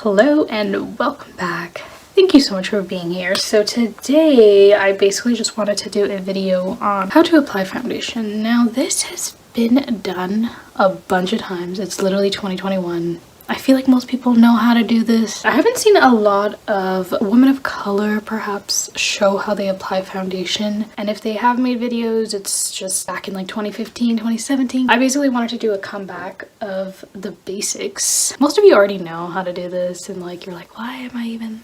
Hello and welcome back. Thank you so much for being here. So today I basically just wanted to do a video on how to apply foundation. Now this has been done a bunch of times. It's literally 2021. I feel like most people know how to do this. I haven't seen a lot of women of color perhaps show how they apply foundation. And if they have made videos, it's just back in like 2015, 2017. I basically wanted to do a comeback of the basics. Most of you already know how to do this and like you're like, why am I even...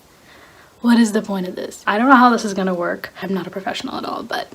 What is the point of this? I don't know how this is gonna work. I'm not a professional at all, but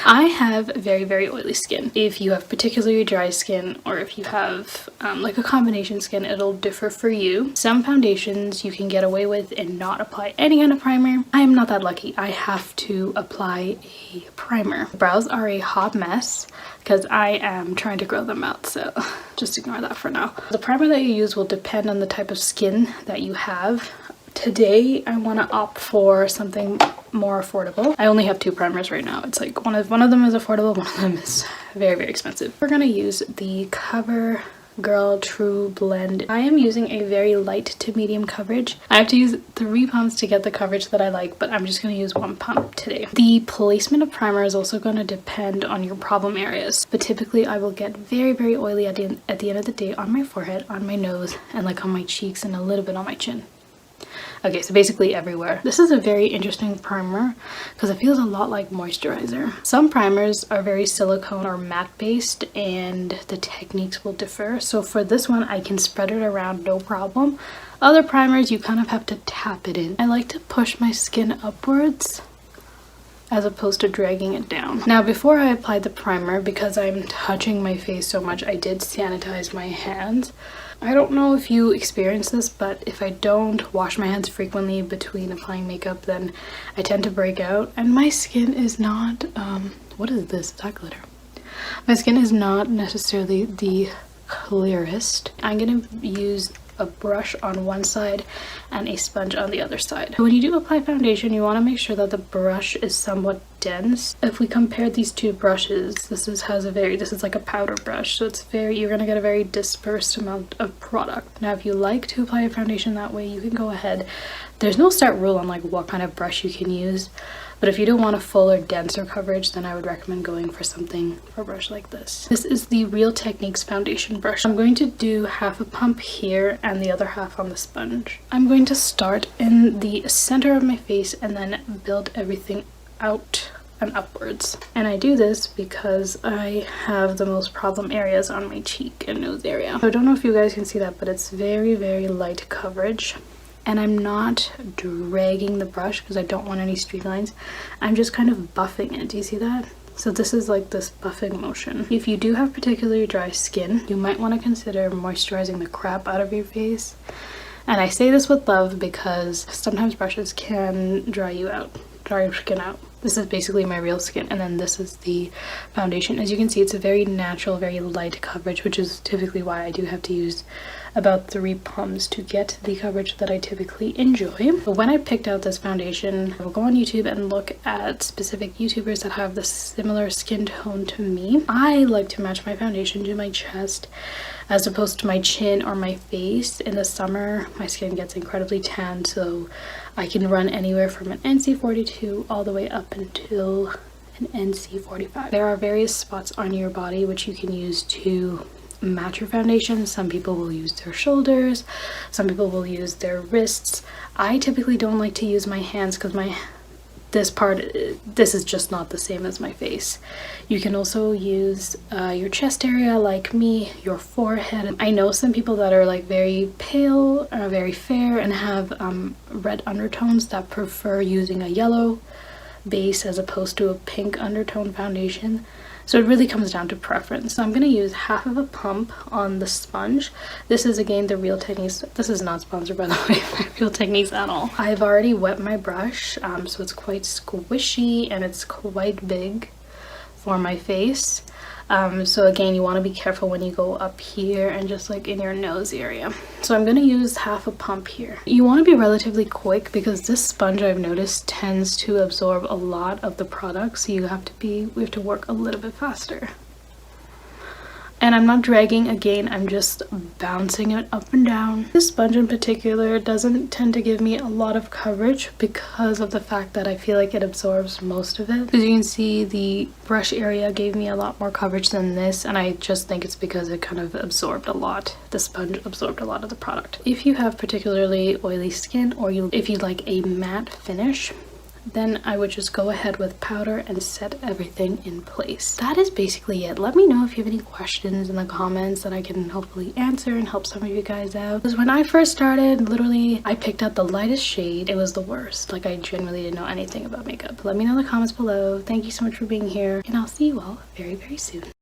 I have very oily skin. If you have particularly dry skin or if you have like a combination skin, it'll differ for you. Some foundations you can get away with and not apply any kind of primer. I am not that lucky. I have to apply a primer. Brows are a hot mess because I am trying to grow them out, so just ignore that for now. The primer that you use will depend on the type of skin that you have. Today I want to opt for something more affordable. I only have two primers right now. It's like one of them is affordable, one of them is very expensive. We're gonna use the CoverGirl True Blend. I am using a very light to medium coverage. I have to use 3 pumps to get the coverage that I like, but I'm just going to use 1 pump today. The placement of primer is also going to depend on your problem areas, but typically I will get very oily at the end of the day on my forehead, on my nose, and like on my cheeks and a little bit on my chin. Okay, so basically everywhere. This is a very interesting primer because it feels a lot like moisturizer. Some primers are very silicone or matte based and the techniques will differ. So for this one, I can spread it around no problem. Other primers, you kind of have to tap it in. I like to push my skin upwards as opposed to dragging it down. Now before I apply the primer, because I'm touching my face so much, I did sanitize my hands. I don't know if you experience this, but if I don't wash my hands frequently between applying makeup, then I tend to break out. And my skin is not, what is this? Is that glitter? My skin is not necessarily the clearest. I'm gonna use a brush on one side and a sponge on the other side. When you do apply foundation, you want to make sure that the brush is somewhat dense. If we compare these two brushes, this is like a powder brush, so you're gonna get a very dispersed amount of product. Now if you like to apply a foundation that way, you can go ahead. There's no set rule on like what kind of brush you can use, but if you don't want a fuller, denser coverage, then I would recommend going for a brush like this. This is the Real Techniques foundation brush. I'm going to do half a pump here and the other half on the sponge. I'm going to start in the center of my face and then build everything out and upwards. And I do this because I have the most problem areas on my cheek and nose area. So I don't know if you guys can see that, but it's very light coverage. And I'm not dragging the brush because I don't want any streak lines. I'm just kind of buffing it. Do you see that? So this is like this buffing motion. If you do have particularly dry skin, you might want to consider moisturizing the crap out of your face. And I say this with love because sometimes brushes can dry your skin out. This is basically my real skin, and then this is the foundation. As you can see, it's a very natural, very light coverage, which is typically why I do have to use about 3 pumps to get the coverage that I typically enjoy. But when I picked out this foundation, I will go on YouTube and look at specific YouTubers that have the similar skin tone to me. I like to match my foundation to my chest as opposed to my chin or my face. In the summer, my skin gets incredibly tan, so I can run anywhere from an NC42 all the way up until an NC45. There are various spots on your body which you can use to match your foundation. Some people will use their shoulders, some people will use their wrists. I typically don't like to use my hands because this is just not the same as my face. You can also use your chest area like me, your forehead. I know some people that are like very pale, very fair, and have red undertones that prefer using a yellow base as opposed to a pink undertone foundation. So it really comes down to preference. So I'm going to use half of a pump on the sponge. This is again the Real Techniques. This is not sponsored by the way by Real Techniques at all. I've already wet my brush, so it's quite squishy and it's quite big for my face. So again, you want to be careful when you go up here and just like in your nose area. So I'm going to use half a pump here. You want to be relatively quick because this sponge, I've noticed, tends to absorb a lot of the product, so we have to work a little bit faster. And I'm not dragging again, I'm just bouncing it up and down. This sponge in particular doesn't tend to give me a lot of coverage because of the fact that I feel like it absorbs most of it. As you can see, the brush area gave me a lot more coverage than this, and I just think it's because it kind of absorbed a lot. The sponge absorbed a lot of the product. If you have particularly oily skin, or if you like a matte finish, then I would just go ahead with powder and set everything in place. That is basically it. Let me know if you have any questions in the comments that I can hopefully answer and help some of you guys out. Because when I first started, literally, I picked out the lightest shade. It was the worst. Like, I genuinely didn't know anything about makeup. Let me know in the comments below. Thank you so much for being here, and I'll see you all very, very soon.